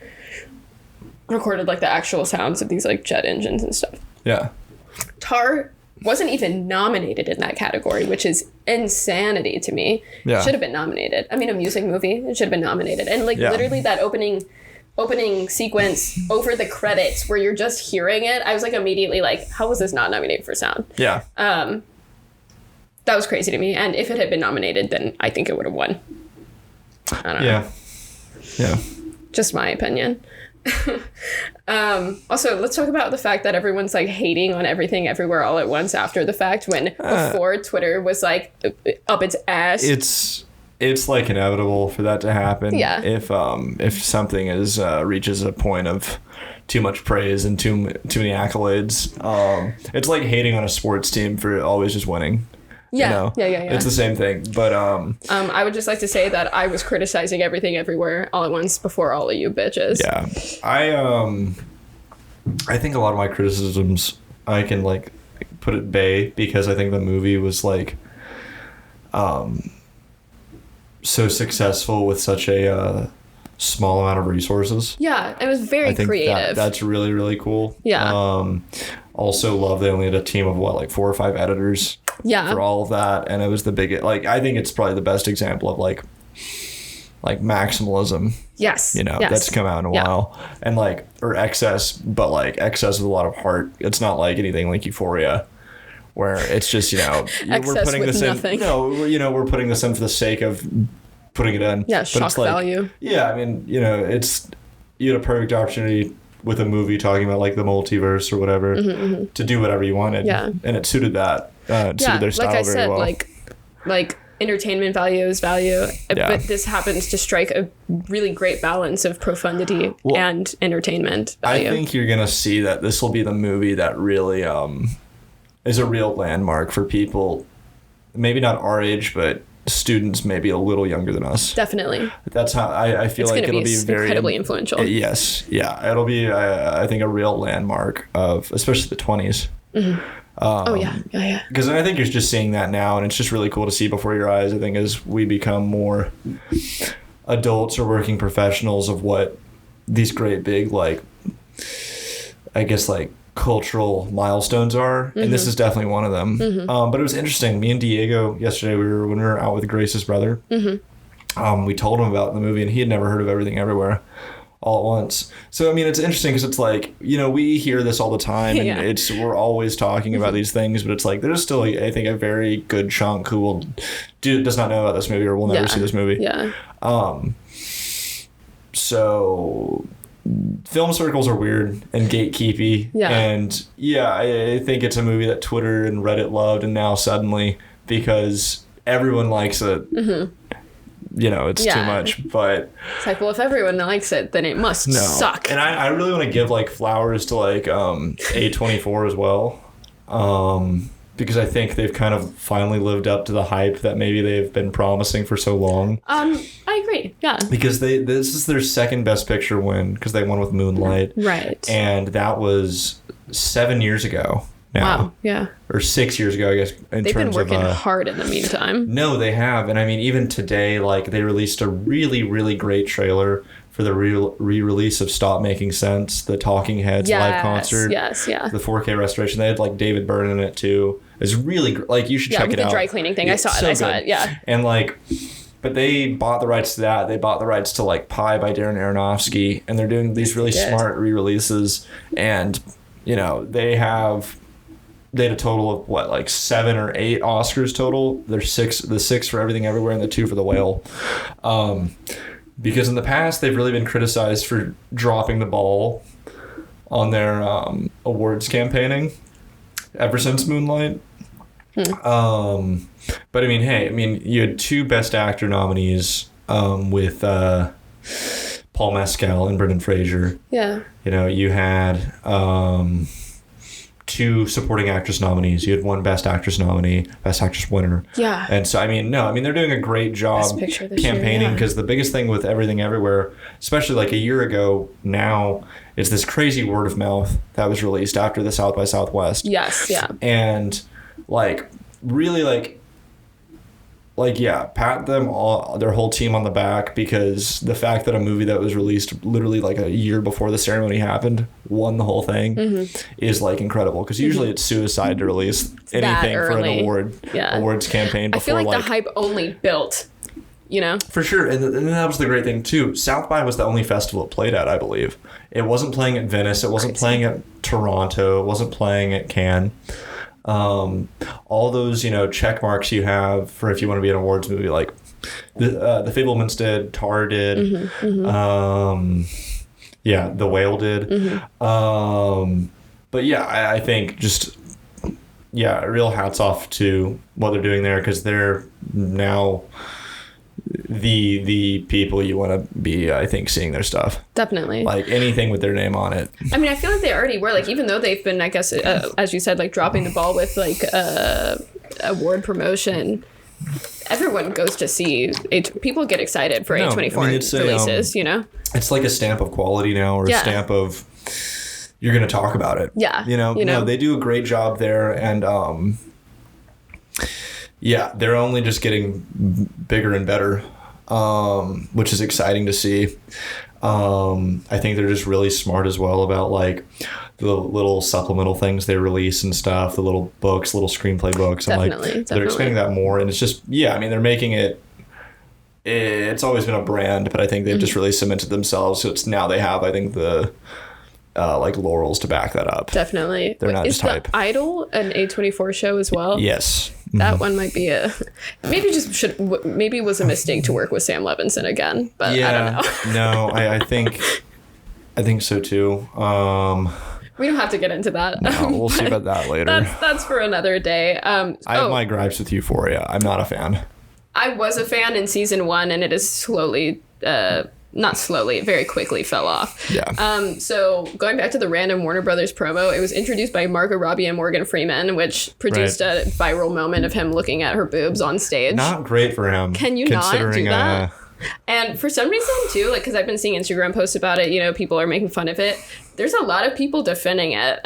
recorded like the actual sounds of these like jet engines and stuff. Yeah. Tar wasn't even nominated in that category, which is insanity to me. Yeah. It should have been nominated. I mean, a music movie, it should have been nominated. And like literally that opening sequence over the credits where you're just hearing it, I was like immediately like, how was this not nominated for sound? Yeah. That was crazy to me. And if it had been nominated, then I think it would have won. I don't know. Yeah. Just my opinion. Also, let's talk about the fact that everyone's like hating on everything everywhere all at once after the fact, when before Twitter was like up its ass. It's like inevitable for that to happen. Yeah. If something reaches a point of too much praise and too many accolades, it's like hating on a sports team for always just winning. Yeah. It's the same thing. But I would just like to say that I was criticizing everything everywhere all at once before all of you bitches. Yeah. I think a lot of my criticisms I can like put at bay because I think the movie was like so successul with such a small amount of resources. Yeah, it was very creative. That's really, really cool. Yeah. Also love they only had a team of 4 or 5 editors. Yeah. for all of that, and it was the biggest. Like, I think it's probably the best example of like maximalism. Yes. You know, yes. that's come out in a while, and like, or excess, but like excess with a lot of heart. It's not like anything like Euphoria, where it's just, you know, we're putting with this nothing. in. No, you know, we're putting this in for the sake of putting it in. Yeah, But shock it's like, value. Yeah, I mean, you know, you had a perfect opportunity with a movie talking about like the multiverse or whatever to do whatever you wanted. Yeah. And it suited that. Suited their style like I very said, well. like entertainment value is value, Yeah. but this happens to strike a really great balance of profundity and entertainment value. I think you're gonna see that this will be the movie that really is a real landmark for people, maybe not our age, but students maybe a little younger than us. Definitely. That's how I feel It's like gonna it'll be very incredibly influential. Yes, yeah, it'll be I think a real landmark of especially the 20s. Oh yeah. Because I think you're just seeing that now, and it's just really cool to see before your eyes. I think as we become more adults or working professionals of what these great big, like, I guess, like, cultural milestones are, and this is definitely one of them. But it was interesting. Me and Diego yesterday, when we were out with Grace's brother, we told him about the movie, and he had never heard of Everything Everywhere all at once. So I mean, it's interesting because it's like, you know, we hear this all the time, and Yeah. we're always talking about these things, but it's like there's still, I think, a very good chunk who does not know about this movie or will never see this movie. Yeah. So film circles are weird and gatekeepy. Yeah. And yeah, I think it's a movie that Twitter and Reddit loved, and now suddenly, because everyone likes it, you know, it's too much. But It's like, well, if everyone likes it, then it must suck. And I really want to give like flowers to like A24 as well. Because I think they've kind of finally lived up to the hype that maybe they've been promising for so long. I agree. Yeah. Because this is their second Best Picture win, because they won with Moonlight. Right. And that was 7 years ago now. Wow. Yeah. Or 6 years ago, I guess, They've been working hard in the meantime. No, they have. And I mean, even today, like, they released a really, really great trailer for the re-release of Stop Making Sense, the Talking Heads live concert. Yes, yeah. The 4K restoration. They had, like, David Byrne in it, too. It's really, like, you should check it out. Yeah, with the dry cleaning thing. I saw it, yeah. And, like, but they bought the rights to that. They bought the rights to, like, Pi by Darren Aronofsky. And they're doing these really smart re-releases. And, you know, they had a total of what, like 7 or 8 Oscars total. There's the 6 for Everything Everywhere and the 2 for The Whale. Because in the past they've really been criticized for dropping the ball on their awards campaigning ever since Moonlight. But I mean, hey, you had 2 Best Actor nominees with Paul Mescal and Brendan Fraser. Yeah. You know, you had 2 supporting actress nominees. You had 1 Best Actress nominee, Best Actress winner. Yeah. And so, they're doing a great job Best Picture this campaigning, year, because the biggest thing with Everything Everywhere, especially like a year ago now, is this crazy word of mouth that was released after the South by Southwest. Yes, yeah. And like, really pat them all, their whole team on the back, because the fact that a movie that was released literally like a year before the ceremony happened won the whole thing is like incredible, because usually it's suicide to release anything for an awards campaign before. I feel like the hype only built, you know? For sure. And that was the great thing too. South by was the only festival it played at, I believe. It wasn't playing at Venice, it wasn't playing at Toronto, it wasn't playing at Cannes. All those, check marks you have for if you want to be an awards movie, like the Fablemans did, Tar did, The Whale did. But yeah, I think just, real hats off to what they're doing there, because they're now the people you want to be, I think, seeing their stuff. Definitely. Like anything with their name on it. I feel like they already were, like, even though they've been, I guess, as you said, like dropping the ball with like award promotion, everyone goes to see it. People get excited for A24 releases, It's like a stamp of quality now, or a stamp of you're going to talk about it. Yeah. No, they do a great job there, and they're only just getting bigger and better, which is exciting to see. I think they're just really smart as well about like the little supplemental things they release and stuff, the little books, little screenplay books. And like they're expanding that more. And it's just, I mean, they're making it's always been a brand, but I think they've just really cemented themselves. So it's now they have, I think, the like laurels to back that up. Definitely. They're not just hype. Is The Idol an A24 show as well? Yes. That one might be maybe was a mistake to work with Sam Levinson again, but I don't know. No, I think so too. We don't have to get into that. No, we'll see about that later. That's for another day. I have my gripes with Euphoria. I'm not a fan. I was a fan in season 1, and it is slowly, not slowly, it very quickly fell off. Yeah. So going back to the random Warner Brothers promo, it was introduced by Margot Robbie and Morgan Freeman, which produced a viral moment of him looking at her boobs on stage. Not great for him. Can you not do that? And for some reason, too, like, because I've been seeing Instagram posts about it, you know, people are making fun of it. There's a lot of people defending it,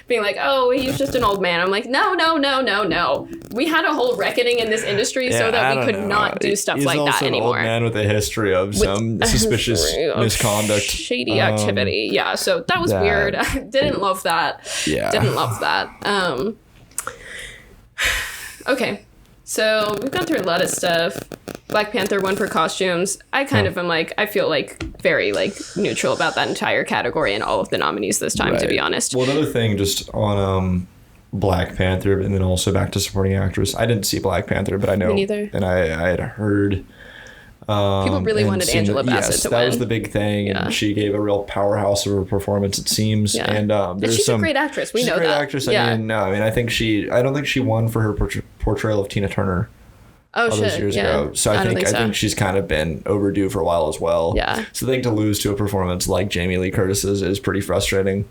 being like, oh, he's just an old man. I'm like, no. We had a whole reckoning in this industry so that we could not do stuff like that anymore. He's also an old man with a history of some suspicious misconduct. Shady activity. Yeah, so that was weird. I didn't love that. Yeah. Didn't love that. Okay. So we've gone through a lot of stuff. Black Panther won for costumes. I kind of am like, I feel like very like neutral about that entire category and all of the nominees this time, to be honest. Well, another thing just on Black Panther and then also back to supporting actress. I didn't see Black Panther, but I know. Me neither. And I had heard. People really wanted Angela Bassett to win. That was the big thing. Yeah. And she gave a real powerhouse of her performance, it seems. Yeah. And she's a great actress. We know that. She's a great actress. I mean, I don't think she won for her portrayal of Tina Turner. Oh, all those years ago. So I think she's kind of been overdue for a while as well. Yeah. So I think to lose to a performance like Jamie Lee Curtis's is pretty frustrating.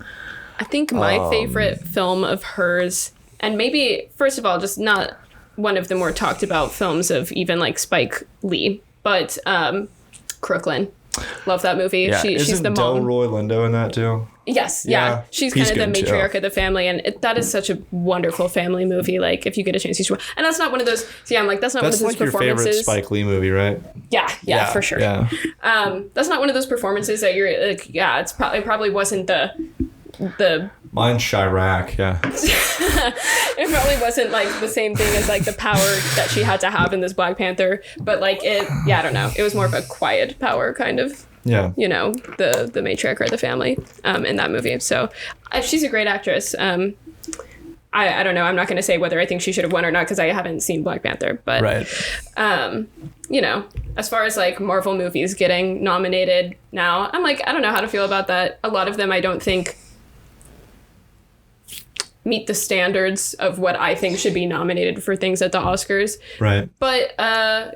I think my favorite film of hers, and maybe, first of all, just not one of the more talked about films of even like Spike Lee, but Crooklyn. Love that movie. Yeah. She's the mom. Delroy Lindo in that too? Yes, yeah. She's kind of the matriarch of the family, and that is such a wonderful family movie. Like, if you get a chance, you should. And that's not one of those. So yeah, I'm like, that's not one of those performances. That's like your favorite Spike Lee movie, right? Yeah, for sure. Yeah. That's not one of those performances that you're like, yeah, it probably wasn't the. Mine's Chirac, yeah. It probably wasn't like the same thing as like the power that she had to have in this Black Panther, but like I don't know. It was more of a quiet power kind of. Yeah. You know, the matriarch of the family in that movie. So she's a great actress. I don't know. I'm not going to say whether I think she should have won or not because I haven't seen Black Panther. But, you know, as far as like Marvel movies getting nominated now, I'm like, I don't know how to feel about that. A lot of them I don't think meet the standards of what I think should be nominated for things at the Oscars. Right. But,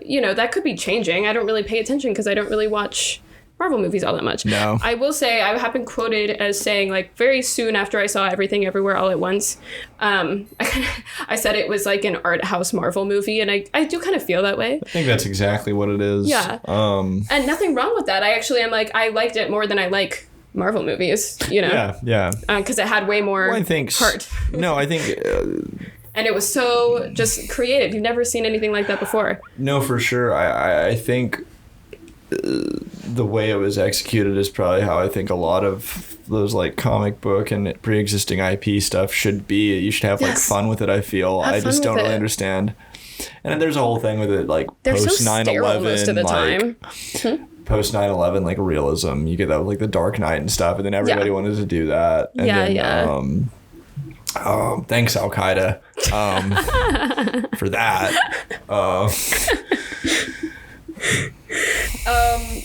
you know, that could be changing. I don't really pay attention because I don't really watch Marvel movies all that much. No. I will say I have been quoted as saying like very soon after I saw Everything Everywhere All at Once, I said it was like an art house Marvel movie, and I do kind of feel that way. I think that's exactly what it is. Yeah. And nothing wrong with that. I actually am like, I liked it more than I like Marvel movies, you know? Yeah. Because it had way more heart. No, I think... and it was so just creative. You've never seen anything like that before. No, for sure. I think the way it was executed is probably how I think a lot of those like comic book and pre-existing IP stuff should be. You should have like fun with it, I feel. I just don't really understand. And then there's a whole thing with it, like post 9/11, most of the time. Post 9/11, like realism. You get that with like the Dark Knight and stuff, and then everybody wanted to do that. And thanks Al Qaeda for that.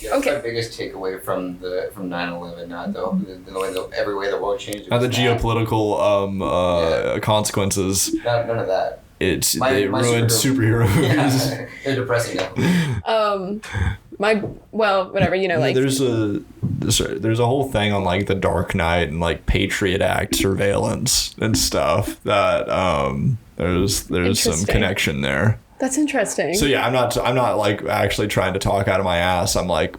Okay. My biggest takeaway from 9/11, not every way the world changed. Not the geopolitical consequences. None of that. They ruined superhero movies. Yeah, they're depressing now. Whatever, you know, like there's a whole thing on like the Dark Knight and like Patriot Act surveillance and stuff that there's some connection there. That's interesting. So yeah, I'm not like actually trying to talk out of my ass. I'm like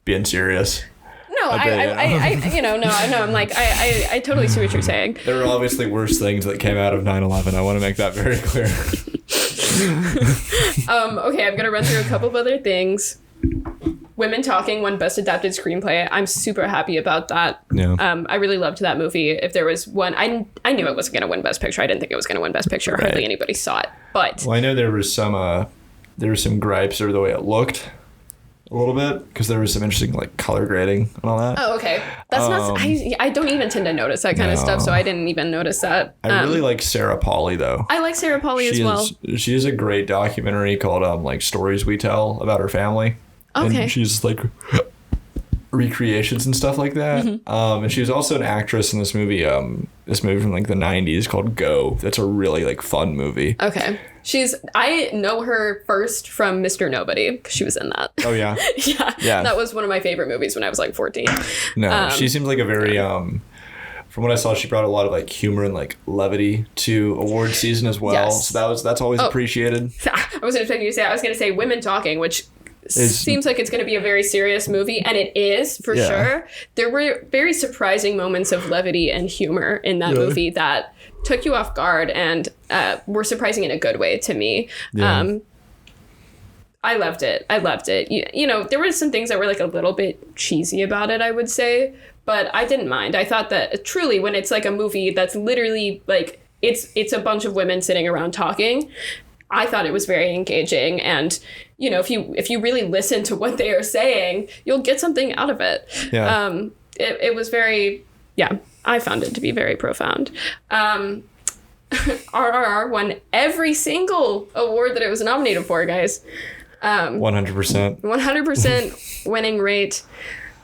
being serious. No, I'm like, I totally see what you're saying. There are obviously worse things that came out of 9/11. I want to make that very clear. Okay, I'm going to run through a couple of other things. Women Talking won Best Adapted Screenplay. I'm super happy about that. Yeah. I really loved that movie. If there was one, I knew it wasn't going to win Best Picture. I didn't think it was going to win Best Picture. Right. Hardly anybody saw it. But Well, I know there were some gripes over the way it looked a little bit because there was some interesting like color grading and all that. oh, okay, that's not. I don't even tend to notice that kind of stuff, so I didn't even notice that. I really like Sarah Polley though. I like Sarah Polley as well. She has a great documentary called like Stories We Tell about her family. Okay. And she's like recreations and stuff like that. And she was also an actress in this movie from like the 90s called Go. That's a really like fun movie. Okay. I know her first from Mr. Nobody because she was in that. Oh yeah. Yeah. That was one of my favorite movies when I was like 14. No, she seems like a very from what I saw, she brought a lot of like humor and like levity to award season as well. Yes. So that's always appreciated. I wasn't expecting you to say. I was going to say Women Talking, which seems like it's going to be a very serious movie, and it is for sure. There were very surprising moments of levity and humor in that movie that took you off guard and were surprising in a good way to me. I loved it. You know, there were some things that were like a little bit cheesy about it, I would say, but I didn't mind. I thought that truly when it's like a movie that's literally like it's a bunch of women sitting around talking, I thought it was very engaging. And, you know, if you really listen to what they are saying, you'll get something out of it. Yeah. It was very, I found it to be very profound. RRR won every single award that it was nominated for, guys. 100%. 100% winning rate.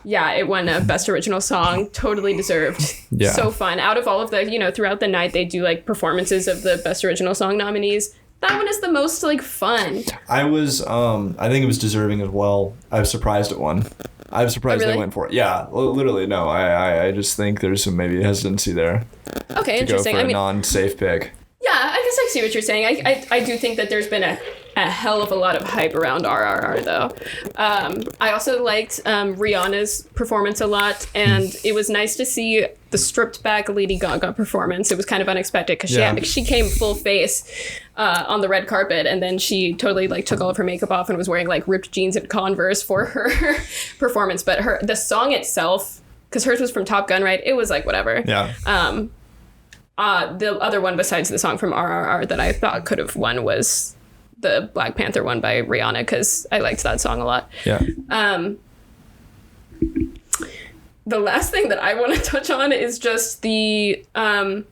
Yeah, it won a Best Original Song. Totally deserved. Yeah. So fun. Out of all of the, you know, throughout the night, they do like performances of the Best Original Song nominees. That one is the most like fun. I think it was deserving as well. I was surprised it won. I was surprised they went for it. Yeah, literally, no. I just think there's some maybe hesitancy there. Okay, to interesting. Go for a non-safe pick. Yeah, I guess I see what you're saying. I do think that there's been a hell of a lot of hype around RRR, though. I also liked Rihanna's performance a lot, and it was nice to see the stripped back Lady Gaga performance. It was kind of unexpected because she came full face on the red carpet, and then she totally like took all of her makeup off and was wearing like ripped jeans and Converse for her performance. But the song itself, because hers was from Top Gun, right? It was like whatever. Yeah. The other one besides the song from RRR that I thought could have won was the Black Panther one by Rihanna, because I liked that song a lot. Yeah. The last thing that I want to touch on is just the whole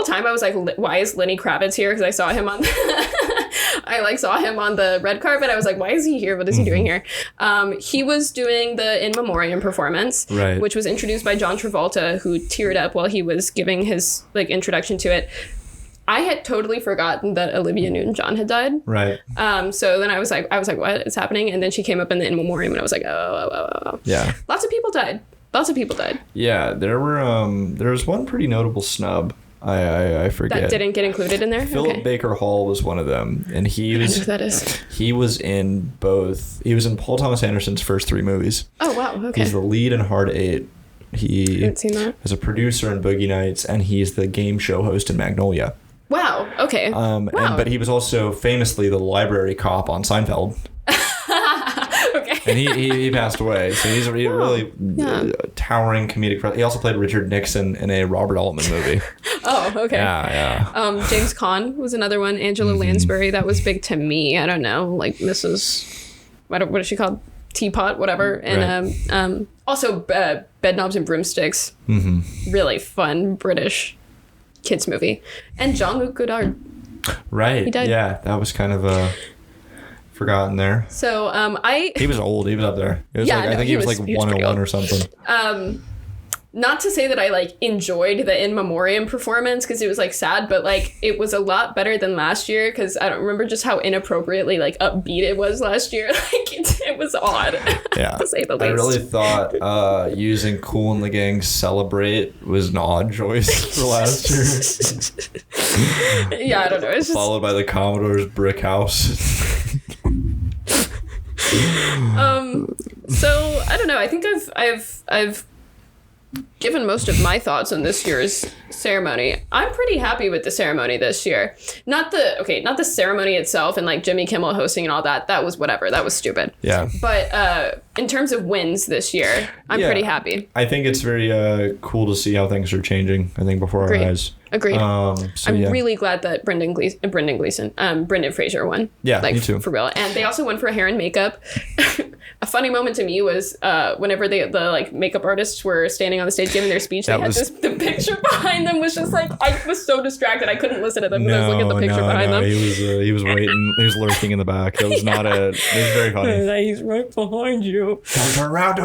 time I was like, why is Lenny Kravitz here? Because I saw him on saw him on the red carpet. I was like, why is he here? What is he doing here? He was doing the In Memoriam performance, right, which was introduced by John Travolta, who teared up while he was giving his like introduction to it. I had totally forgotten that Olivia Newton-John had died. Right. So then I was like, what is happening? And then she came up in the In Memoriam, and I was like, oh. Yeah. Lots of people died. Yeah, there was one pretty notable snub. I forget. That didn't get included in there? Philip Baker Hall was one of them, and he was. I know who that is. He was in both. He was in Paul Thomas Anderson's first 3 movies. Oh wow! Okay. He's the lead in Hard 8. He haven't seen that. is a producer in Boogie Nights, and he's the game show host in Magnolia. Wow. Okay. But he was also famously the library cop on Seinfeld. Okay. And he passed away, so he's a really towering comedic presence. He also played Richard Nixon in a Robert Altman movie. Oh, okay. Yeah. James Caan was another one. Angela Lansbury, that was big to me. I don't know, like Mrs. What is she called? Teapot, whatever. And right. Also Bedknobs and Broomsticks. Mm-hmm. Really fun British kids movie. And Jean-Luc Godard. Right. He died. Yeah, that was kind of forgotten there. So he was old. He was up there. It was I think he was like 101 or something. Not to say that I like enjoyed the In Memoriam performance because it was like sad, but like it was a lot better than last year because I don't remember just how inappropriately like upbeat it was last year. Like it was odd. Yeah, to say the least. I really thought using Kool and the Gang Celebrate was an odd choice for last year. Yeah, I don't know. It's just... Followed by the Commodore's Brick House. So I don't know. I think I've given most of my thoughts on this year's ceremony, I'm pretty happy with the ceremony this year. Not the ceremony itself and like Jimmy Kimmel hosting and all that. That was whatever. That was stupid. Yeah. But in terms of wins this year, I'm pretty happy. I think it's very cool to see how things are changing. I think before our eyes. Agreed. I'm really glad that Brendan Fraser won. Yeah, like, me too. For real. And they also won for hair and makeup. A funny moment to me was whenever the like makeup artists were standing on the stage giving their speech, the picture behind them was just like, I was so distracted I couldn't listen to them because I was looking at the picture behind them. He was waiting. He was lurking in the back. It was not it was very funny. He's right behind you. Don't turn around.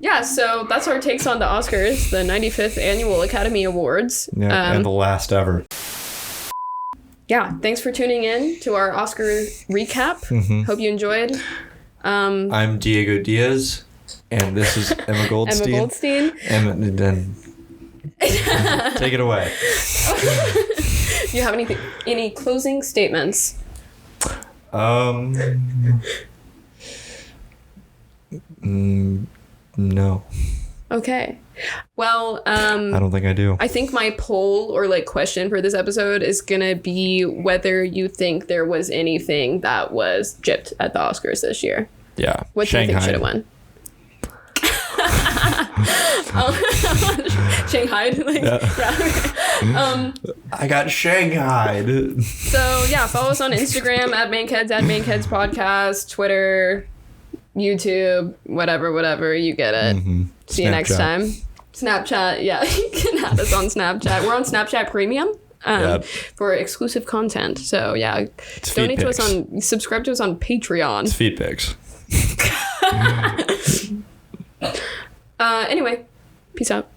Yeah, so that's our takes on the Oscars, the 95th Annual Academy Awards. Yeah, and the last ever. Yeah, thanks for tuning in to our Oscar recap. Mm-hmm. Hope you enjoyed. I'm Diego Diaz, and this is Emma Goldstein. Take it away. Do you have any closing statements? No. Okay. Well, I don't think I do. I think my poll or like question for this episode is gonna be whether you think there was anything that was gypped at the Oscars this year. Yeah. What do you think should have won? Shanghai. I got Shanghaied. So yeah, follow us on Instagram at Mankheads Podcast, Twitter, YouTube, whatever, you get it. Mm-hmm. See you next time. Snapchat, yeah, you can add us on Snapchat. We're on Snapchat Premium for exclusive content. So yeah, donate to us subscribe to us on Patreon. It's feed pics. Anyway, peace out.